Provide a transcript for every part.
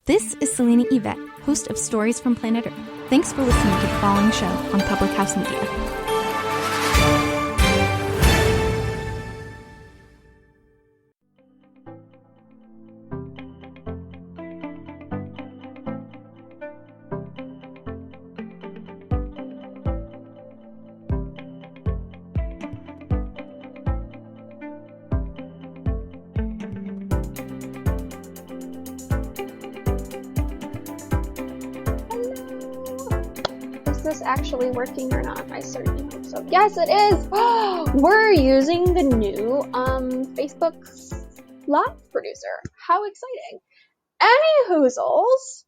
This is Selena Yvette, host of Stories from Planet Earth. Thanks for listening to the following show on Public House Media. Actually working or not? I certainly hope so. Yes, it is! We're using the new Facebook Live producer. How exciting. Any hoozles,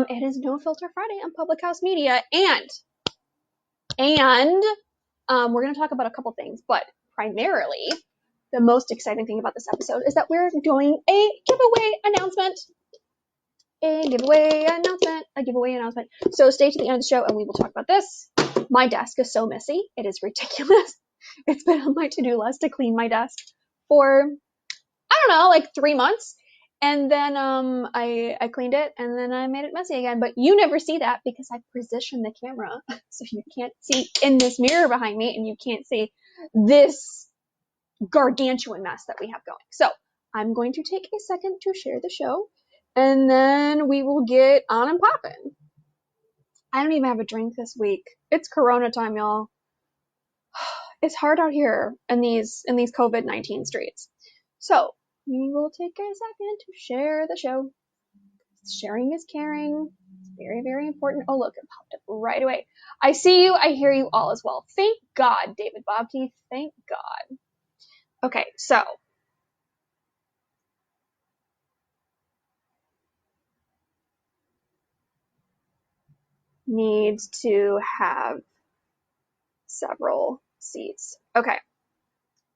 it is No Filter Friday on Public House Media, and we're going to talk about a couple things, but primarily the most exciting thing about this episode is that we're doing a giveaway announcement. A giveaway announcement. So stay to the end of the show and we will talk about this. My desk is so messy. It is ridiculous. It's been on my to-do list to clean my desk for, I don't know, like 3 months. And then I cleaned it and then I made it messy again. But you never see that because I positioned the camera. So you can't see in this mirror behind me and you can't see this gargantuan mess that we have going. So I'm going to take a second to share the show. And then we will get on and popping. I don't even have a drink this week. It's Corona time, y'all. It's hard out here in these COVID-19 streets. So we will take a second to share the show. Sharing is caring. It's very, very important. Oh, look, it popped up right away. I see you. I hear you all as well. Thank God, David Bobke. Thank God. Okay, so needs to have several seats. Okay.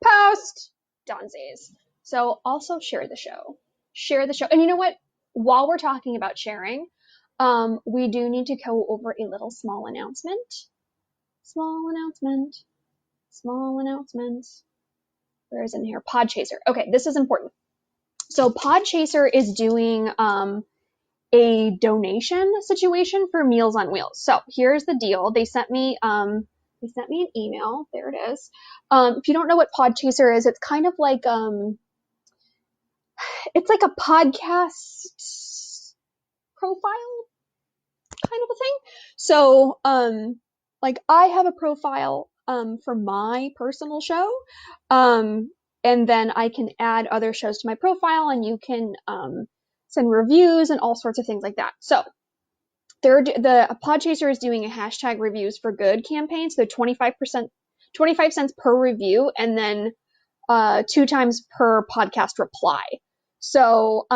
Post Donzies. So also share the show. Share the show. And you know what? While we're talking about sharing, we do need to go over a little small announcement. Small announcement. Where is it in here? Podchaser. Okay, this is important. So Podchaser is doing a donation situation for Meals on Wheels. So here's the deal. They sent me an email. There it is. If you don't know what Podchaser is, it's kind of like it's like a podcast profile kind of a thing. So like I have a profile for my personal show, and then I can add other shows to my profile, and you can send reviews and all sorts of things like that. So the Podchaser is doing a hashtag reviews for good campaign. So they're 25 cents per review, and then 2 times per podcast reply. So,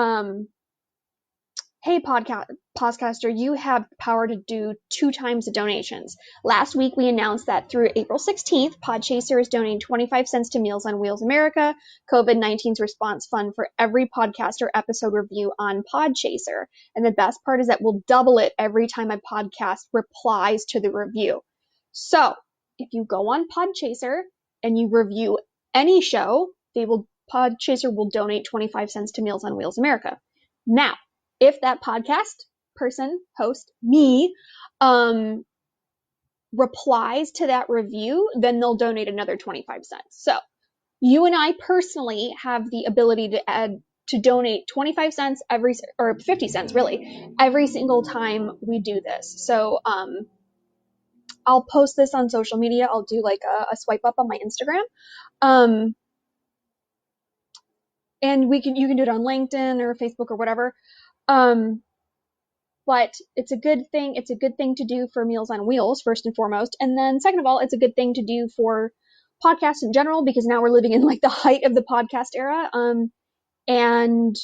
hey podcaster, you have the power to do 2 times the donations. Last week we announced that through April 16th, Podchaser is donating 25 cents to Meals on Wheels America, COVID-19's response fund for every podcaster episode review on Podchaser. And the best part is that we'll double it every time a podcast replies to the review. So if you go on Podchaser and you review any show, Podchaser will donate 25 cents to Meals on Wheels America. Now, if that podcast person, host, me, replies to that review, then they'll donate another 25 cents. So you and I personally have the ability to donate 25 cents or 50 cents really, every single time we do this. So, I'll post this on social media. I'll do like a swipe up on my Instagram. And you can do it on LinkedIn or Facebook or whatever. But it's a good thing. It's a good thing to do for Meals on Wheels, first and foremost. And then second of all, it's a good thing to do for podcasts in general, because now we're living in like the height of the podcast era. And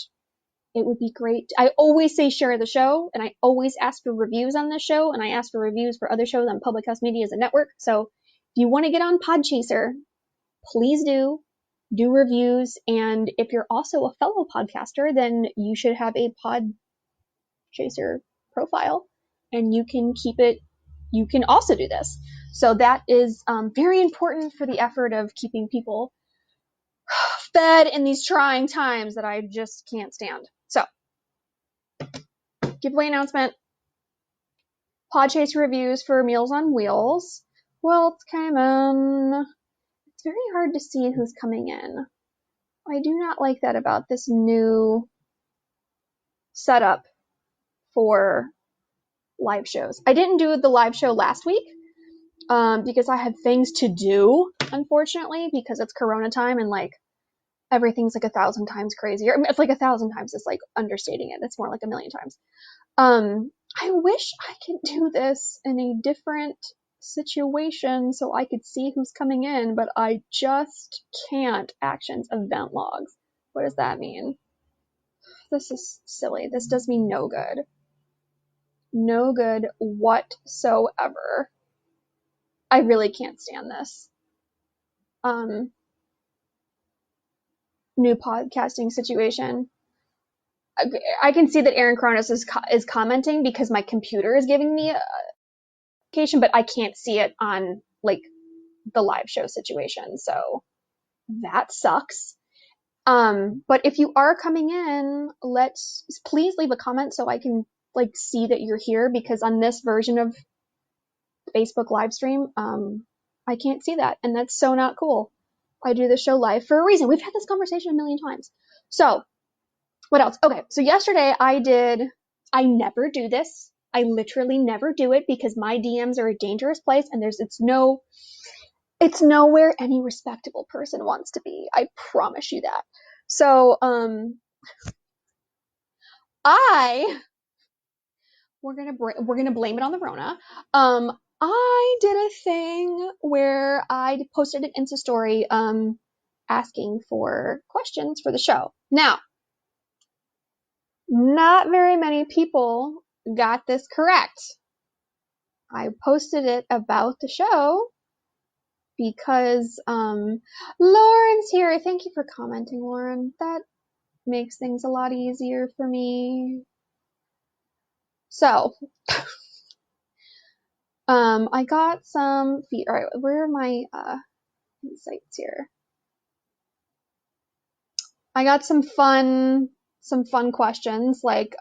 it would be great. I always say share the show, and I always ask for reviews on this show, and I ask for reviews for other shows on Public House Media as a network. So if you want to get on Podchaser, please do reviews. And if you're also a fellow podcaster, then you should have a Podchaser profile, and you can keep it. You can also do this. So that is very important for the effort of keeping people fed in these trying times that I just can't stand. So giveaway announcement. Podchaser reviews for Meals on Wheels. Well, it's came in. It's very hard to see who's coming in. I do not like that about this new setup for live shows. I didn't do the live show last week because I had things to do, unfortunately, because it's Corona time and like everything's like 1,000 times crazier. I mean, it's like 1,000 times is like understating it. It's more like 1,000,000 times. I wish I could do this in a different situation so I could see who's coming in, but I just can't. Actions, event logs. What does that mean? This is silly. This does me no good. No good whatsoever. I really can't stand this. New podcasting situation. I can see that Aaron Kronos is commenting because my computer is giving me a notification, but I can't see it on like the live show situation. So that sucks. But if you are coming in, please leave a comment so I can like see that you're here, because on this version of Facebook live stream, I can't see that, and that's so not cool. I do the show live for a reason. We've had this conversation a million times. So what else? Okay, so yesterday I never do this. I literally never do it because my DMs are a dangerous place, and it's nowhere any respectable person wants to be. I promise you that. So, we're gonna blame it on the Rona. I did a thing where I posted an Insta story, asking for questions for the show. Now, not very many people got this correct. I posted it about the show because, Lauren's here. Thank you for commenting, Lauren. That makes things a lot easier for me. So, I got some all right, where are my, insights here? I got some fun questions, like,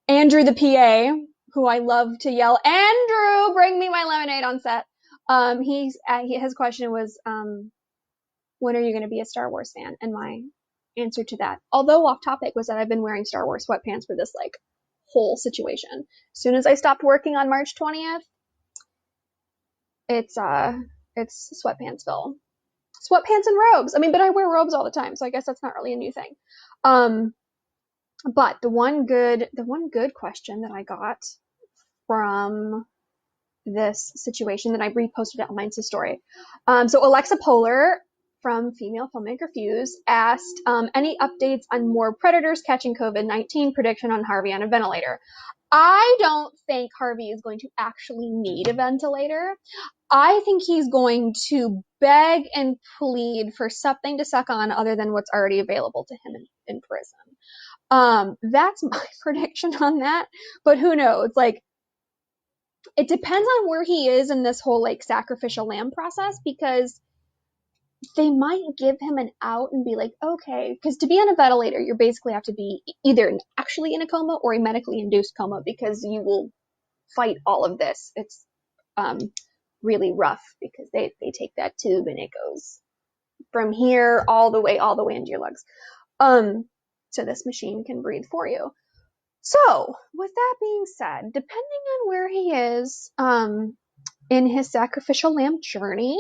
Andrew the PA, who I love to yell, Andrew, bring me my lemonade on set. His question was, when are you going to be a Star Wars fan? And my answer to that, although off topic, was that I've been wearing Star Wars sweatpants for this like whole situation. As soon as I stopped working on March 20th, it's sweatpantsville. Sweatpants and robes. I mean, but I wear robes all the time, so I guess that's not really a new thing. But the one good question that I got from this situation that I reposted it on my Insta story. So Alexa Polar from Female Filmmaker Fuse asked, any updates on more predators catching COVID-19, prediction on Harvey on a ventilator? I don't think Harvey is going to actually need a ventilator. I think he's going to beg and plead for something to suck on other than what's already available to him in prison. That's my prediction on that, but who knows? Like, it depends on where he is in this whole like sacrificial lamb process, because they might give him an out and be like, okay, because to be on a ventilator, you basically have to be either actually in a coma or a medically induced coma, because you will fight all of this. It's really rough because they take that tube and it goes from here all the way into your legs. So this machine can breathe for you. So with that being said, depending on where he is in his sacrificial lamb journey,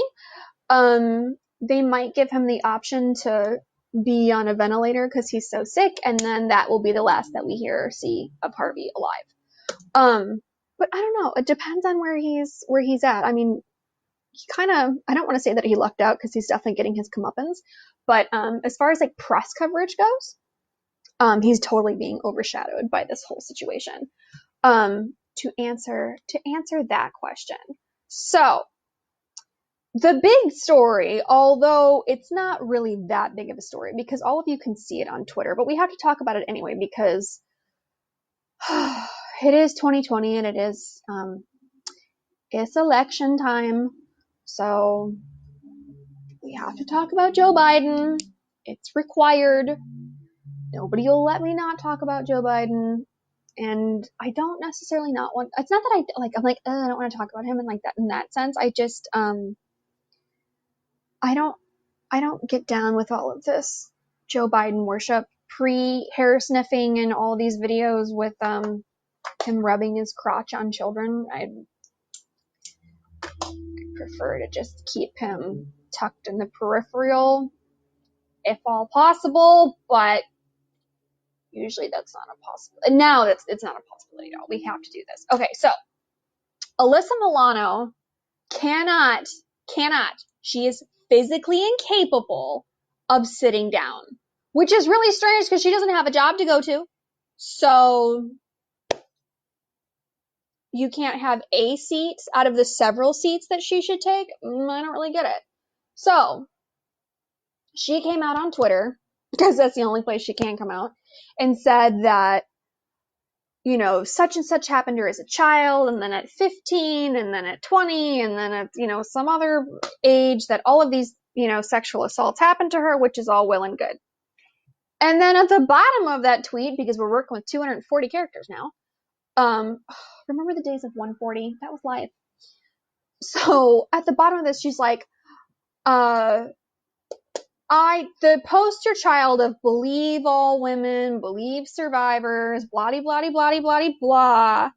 they might give him the option to be on a ventilator because he's so sick, and then that will be the last that we hear or see of Harvey alive. But I don't know. It depends on where he's at. I mean, he kind of, I don't want to say that he lucked out because he's definitely getting his comeuppance, but as far as like press coverage goes, he's totally being overshadowed by this whole situation. To answer that question. So, the big story, although it's not really that big of a story because all of you can see it on Twitter, but we have to talk about it anyway because it is 2020 and it is, it's election time. So we have to talk about Joe Biden. It's required. nobody will let me not talk about Joe Biden. And I don't necessarily not want, it's not that I'm like, I don't want to talk about him in that sense. I just, I don't get down with all of this Joe Biden worship, pre-hair sniffing and all these videos with, him rubbing his crotch on children. I prefer to just keep him tucked in the peripheral, if all possible, but usually that's not a possibility. And now it's not a possibility at all. We have to do this. Okay, so Alyssa Milano cannot, she is physically incapable of sitting down, which is really strange because she doesn't have a job to go to. So you can't have a seat out of the several seats that she should take. I don't really get it. So she came out on Twitter, because that's the only place she can come out, and said that, you know, such and such happened to her as a child, and then at 15, and then at 20, and then at, you know, some other age, that all of these, you know, sexual assaults happened to her, which is all well and good. And then at the bottom of that tweet, because we're working with 240 characters now, remember the days of 140? That was life. So at the bottom of this, she's like, the poster child of believe all women, believe survivors, blah, blah, blah, blah, blah, blah,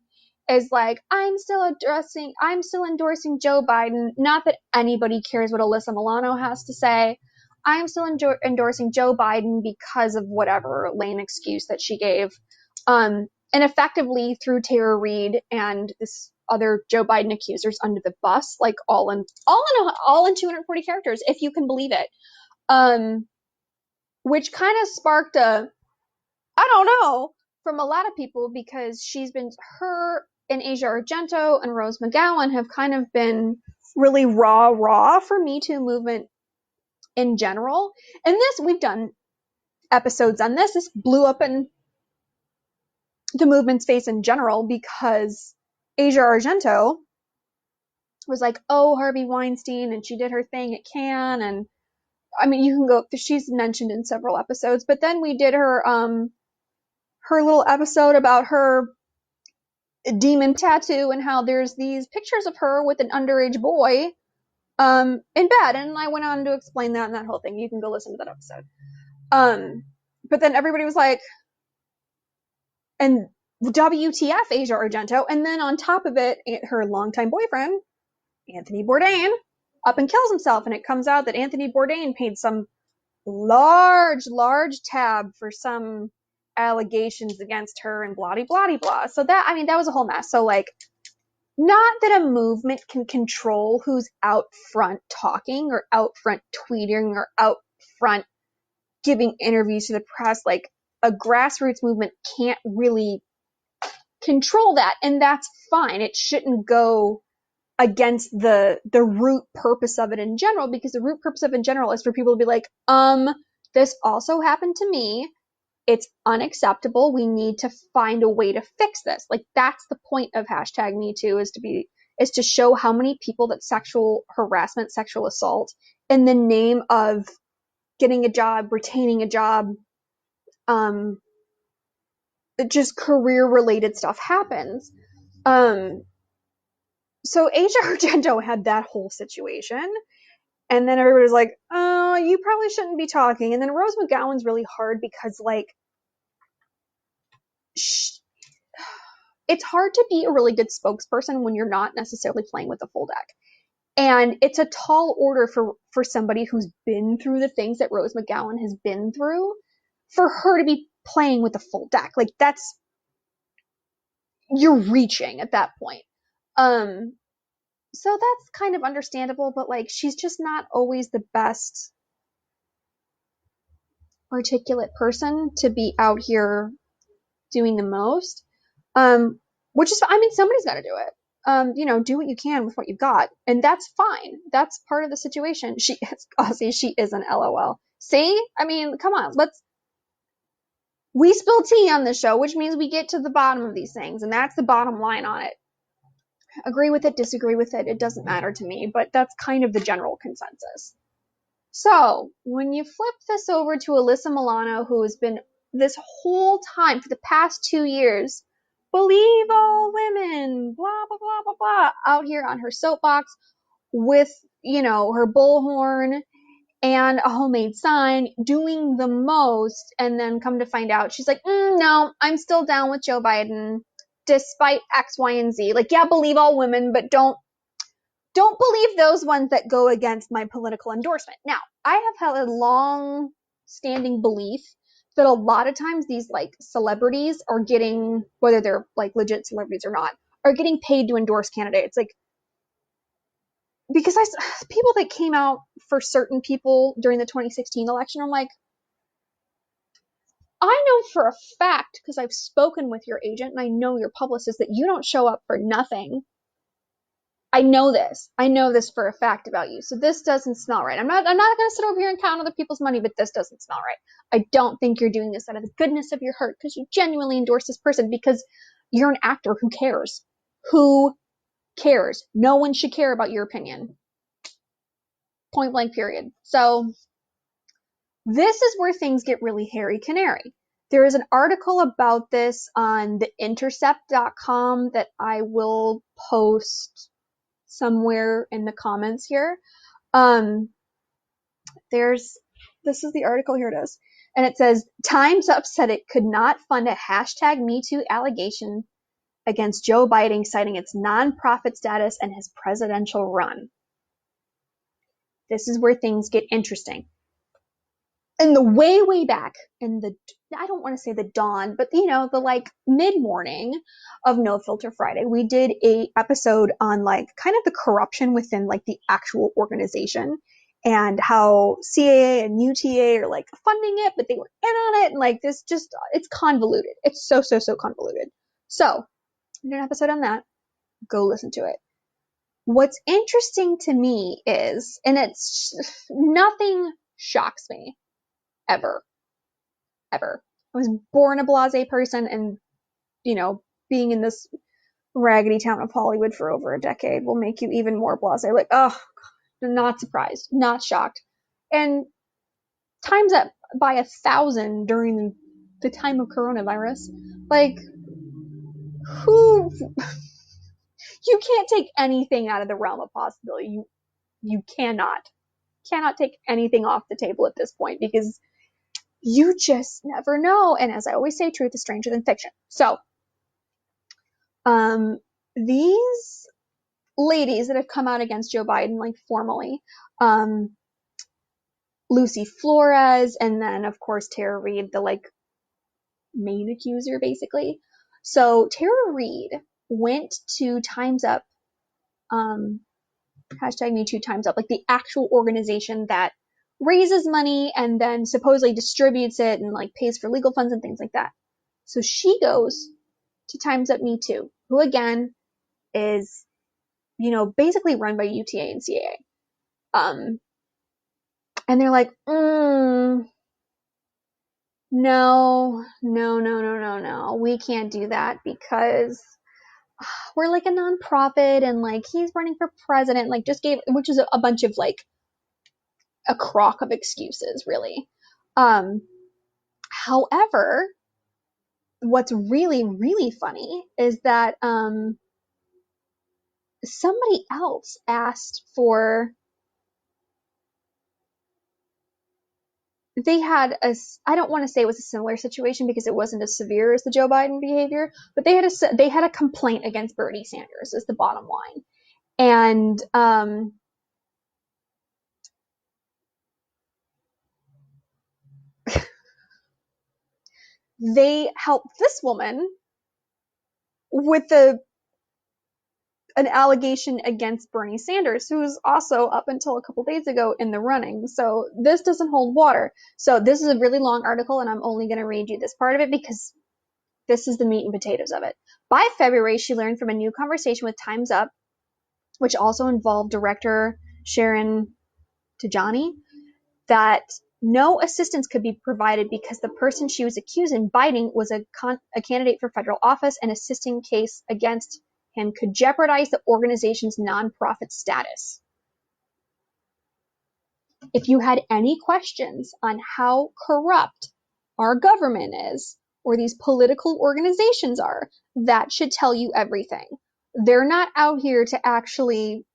is like, I'm still endorsing Joe Biden. Not that anybody cares what Alyssa Milano has to say. I'm still endorsing Joe Biden because of whatever lame excuse that she gave. And effectively threw Tara Reid and this other Joe Biden accusers under the bus, like all in 240 characters, if you can believe it. Which kind of sparked I don't know, from a lot of people, because her and Asia Argento and Rose McGowan have kind of been really raw for Me Too movement in general. And we've done episodes on this. This blew up in the movement's face in general because Asia Argento was like, oh, Harvey Weinstein, and she did her thing at Cannes, and I mean, you can go, she's mentioned in several episodes, but then we did her little episode about her demon tattoo and how there's these pictures of her with an underage boy in bed, and I went on to explain that and that whole thing. You can go listen to that episode. But then everybody was like, and WTF Asia Argento, and then on top of it, her longtime boyfriend, Anthony Bourdain, up and kills himself, and it comes out that Anthony Bourdain paid some large tab for some allegations against her and blah, blah, blah. So that was a whole mess. So like, not that a movement can control who's out front talking or out front tweeting or out front giving interviews to the press. Like, a grassroots movement can't really control that, and that's fine. It shouldn't go against the root purpose of it in general, because the root purpose of it in general is for people to be like, this also happened to me. It's unacceptable. We need to find a way to fix this. Like, that's the point of #MeToo, is to show how many people that sexual harassment, sexual assault, in the name of getting a job, retaining a job, just career related stuff happens. So Asia Argento had that whole situation, and then everybody was like, oh, you probably shouldn't be talking. And then Rose McGowan's really hard because, like, it's hard to be a really good spokesperson when you're not necessarily playing with a full deck. And it's a tall order for somebody who's been through the things that Rose McGowan has been through, for her to be playing with a full deck. Like, you're reaching at that point. So that's kind of understandable, but like, she's just not always the best articulate person to be out here doing the most. Which is, somebody's got to do it. Do what you can with what you've got, and that's fine. That's part of the situation. She is an LOL. See? Come on, we spill tea on this show, which means we get to the bottom of these things, and that's the bottom line on it. Agree with it, disagree with it, it doesn't matter to me, but that's kind of the general consensus. So, when you flip this over to Alyssa Milano, who has been this whole time for the past 2 years, believe all women, blah, blah, blah, blah, blah, out here on her soapbox with, her bullhorn and a homemade sign, doing the most, and then come to find out, she's like, no, I'm still down with Joe Biden, despite X, Y, and Z. Like, yeah, believe all women, but don't believe those ones that go against my political endorsement. Now, I have had a long-standing belief that a lot of times these, like, celebrities are getting, whether they're, like, legit celebrities or not, are getting paid to endorse candidates. Like, because people that came out for certain people during the 2016 election, I'm like, I know for a fact, because I've spoken with your agent and I know your publicist, that you don't show up for nothing. I know this. I know this for a fact about you. So this doesn't smell right. I'm not going to sit over here and count other people's money, but this doesn't smell right. I don't think you're doing this out of the goodness of your heart because you genuinely endorse this person because you're an actor. Who cares? Who cares? No one should care about your opinion. Point blank, period. So this is where things get really hairy canary. There is an article about this on theintercept.com that I will post somewhere in the comments here. This is the article, here it is. And it says, Time's Up said it could not fund a hashtag #MeToo allegation against Joe Biden, citing its nonprofit status and his presidential run. This is where things get interesting. In the way back in the, I don't want to say the dawn, but the like mid-morning of No Filter Friday, we did a episode on like kind of the corruption within like the actual organization and how CAA and UTA are like funding it, but they were in on it. And like this just, it's convoluted. It's so convoluted. So we did an episode on that. Go listen to it. What's interesting to me is, and it's nothing shocks me ever. I was born a blasé person, and being in this raggedy town of Hollywood for over a decade will make you even more blasé. Like, not surprised, not shocked. And Time's Up by 1,000 during the time of coronavirus. Like, who? You can't take anything out of the realm of possibility. You cannot take anything off the table at this point because you just never know. And as I always say, truth is stranger than fiction. So, these ladies that have come out against Joe Biden, like formally, Lucy Flores, and then of course Tara Reid, the like main accuser, basically. So Tara Reid went to Time's Up, hashtag #MeToo Time's Up, like the actual organization that raises money and then supposedly distributes it and like pays for legal funds and things like that. So she goes to Time's Up Me Too, who again is, basically run by UTA and CAA. And they're like, no, we can't do that because we're like a nonprofit and like he's running for president, like just gave, which is a bunch of like a crock of excuses, really. However, what's really, really funny is that somebody else asked for, they had I don't want to say it was a similar situation because it wasn't as severe as the Joe Biden behavior, but they had a complaint against Bernie Sanders is the bottom line. And they helped this woman with an allegation against Bernie Sanders, who was also up until a couple days ago in the running. So this doesn't hold water. So this is a really long article, and I'm only going to read you this part of it because this is the meat and potatoes of it. By February, she learned from a new conversation with Time's Up, which also involved director Sharon Tajani, that no assistance could be provided because the person she was accusing Biden was a candidate for federal office, and assisting case against him could jeopardize the organization's nonprofit status. If you had any questions on how corrupt our government is, or these political organizations are. That should tell you everything. They're not out here to actually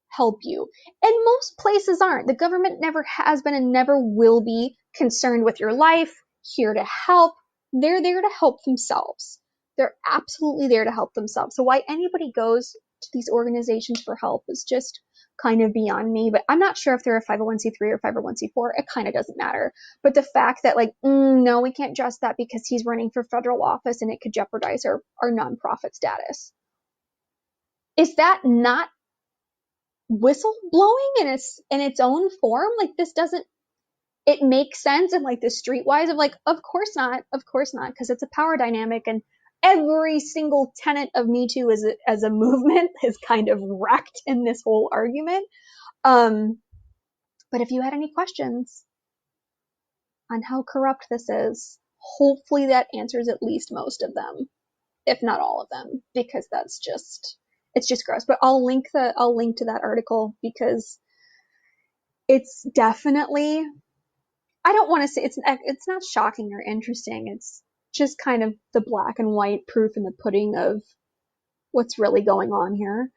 help you. And most places aren't. The government never has been and never will be concerned with your life, here to help. They're there to help themselves. They're absolutely there to help themselves. So why anybody goes to these organizations for help is just kind of beyond me. But I'm not sure if they're a 501c3 or 501c4. It kind of doesn't matter. But the fact that like, no, we can't trust that because he's running for federal office and it could jeopardize our nonprofit status. Is that not whistleblowing in its own form? Like, this doesn't, it makes sense in like the streetwise of like, of course not, because it's a power dynamic, and every single tenet of Me Too as a movement is kind of wrecked in this whole argument. But if you had any questions on how corrupt this is, hopefully that answers at least most of them, if not all of them, because it's just gross. But I'll link to that article because it's definitely, I don't want to say it's not shocking or interesting. It's just kind of the black and white proof in the pudding of what's really going on here.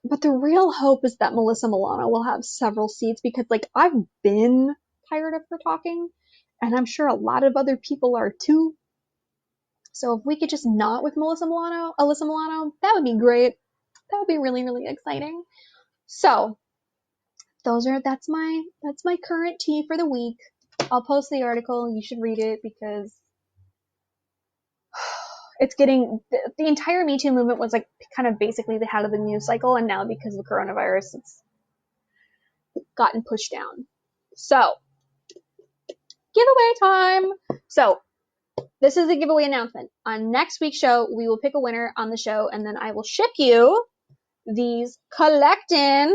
But the real hope is that Alyssa Milano will have several seats, because like, I've been tired of her talking, and I'm sure a lot of other people are too. So if we could just not with Alyssa Milano, that would be great. That would be really, really exciting. So that's my current tea for the week. I'll post the article. You should read it because it's getting, the entire Me Too movement was like kind of basically the head of the news cycle, and now because of the coronavirus, it's gotten pushed down. So, giveaway time. So, this is a giveaway announcement. On next week's show, we will pick a winner on the show, and then I will ship you these Collectin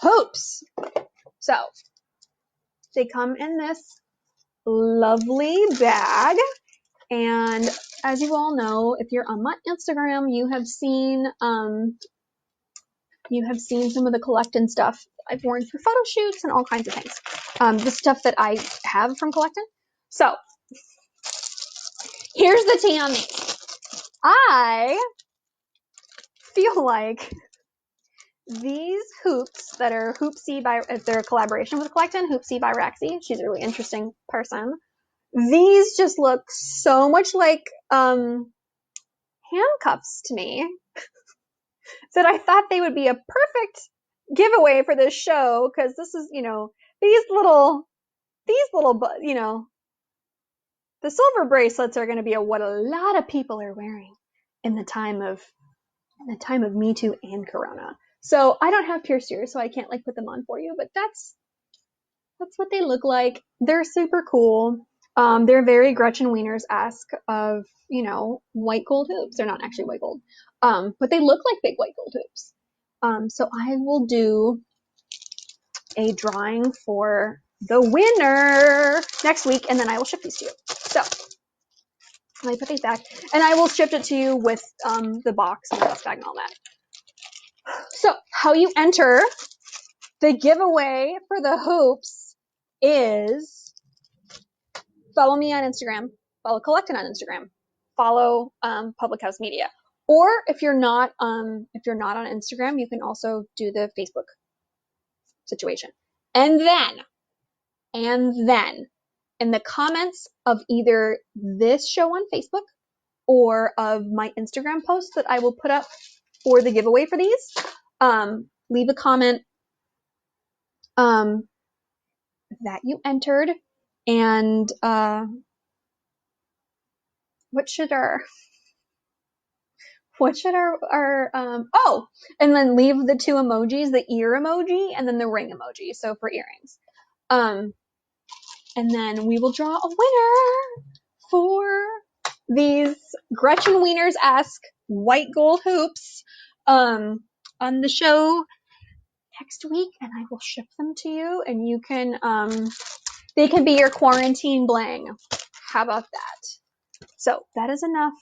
hoops. So, they come in this lovely bag, and as you all know, if you're on my Instagram, you have seen some of the Collectin stuff I've worn for photo shoots and all kinds of things. The stuff that I have from Collectin. So, here's the tea on me. I feel like these hoops that are Hoopsie by, they're a collaboration with Collectin, Hoopsie by Rexy. She's a really interesting person. These just look so much like handcuffs to me that I thought they would be a perfect giveaway for this show, because this is, these little, the silver bracelets are going to be what a lot of people are wearing in the time of Me Too and Corona. So I don't have pierced ears, so I can't like put them on for you, but that's what they look like. They're super cool. They're very Gretchen Wieners-esque of, white gold hoops. They're not actually white gold. But they look like big white gold hoops. So I will do a drawing for the winner next week, and then I will ship these to you. So let me put these back, and I will ship it to you with the box and the dust bag and all that. So how you enter the giveaway for the hoops is follow me on Instagram, follow Collectin on Instagram, follow Public House Media. Or if you're not on Instagram, you can also do the Facebook situation. And then in the comments of either this show on Facebook or of my Instagram post that I will put up for the giveaway for these, leave a comment that you entered, and what should our and then leave the two emojis, the ear emoji and then the ring emoji, so for earrings. And then we will draw a winner for these Gretchen Wieners-esque white gold hoops on the show next week, and I will ship them to you, and you can they can be your quarantine bling. How about that? So that is enough.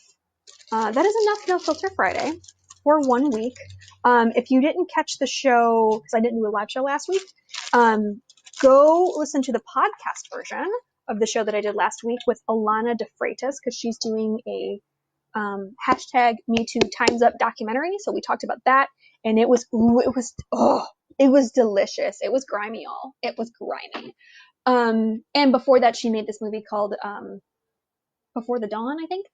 No Filter Friday for 1 week. If you didn't catch the show, because I didn't do a live show last week, go listen to the podcast version of the show that I did last week with Alana DeFreitas, because she's doing a hashtag MeToo Time's Up documentary. So we talked about that, and it was delicious. It was grimy, y'all. It was grimy. And before that, she made this movie called Before the Dawn, I think.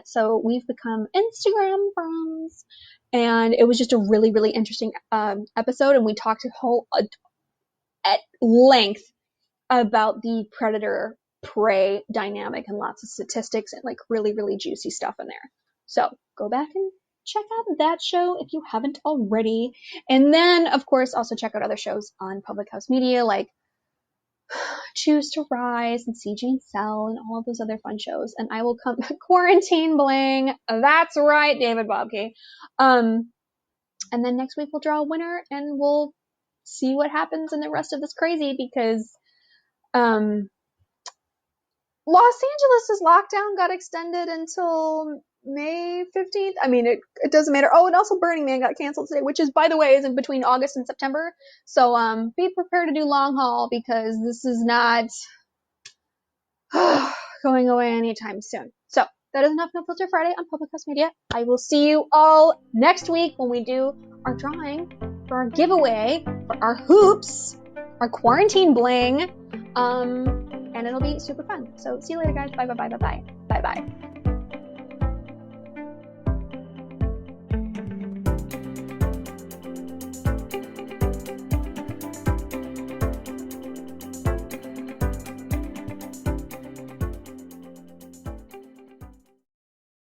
So we've become Instagram friends, and it was just a really, really interesting episode, and we talked at length about the predator prey dynamic and lots of statistics and like really, really juicy stuff in there. So go back and check out that show if you haven't already. And then, of course, also check out other shows on Public House Media, like Choose to Rise and CG and Cell and all of those other fun shows. And I will come Quarantine Bling. That's right, David Bobke. And then next week we'll draw a winner and we'll see what happens in the rest of this crazy, because Los Angeles' lockdown got extended until May 15th. I mean, it doesn't matter. Oh, and also Burning Man got canceled today, which is, by the way, is in between August and September. So be prepared to do long haul, because this is not going away anytime soon. So that is enough No Filter Friday on Public House Media. I will see you all next week when we do our drawing for our giveaway for our hoops, our quarantine bling. And it'll be super fun. So see you later, guys. Bye, bye, bye, bye, bye. Bye, bye.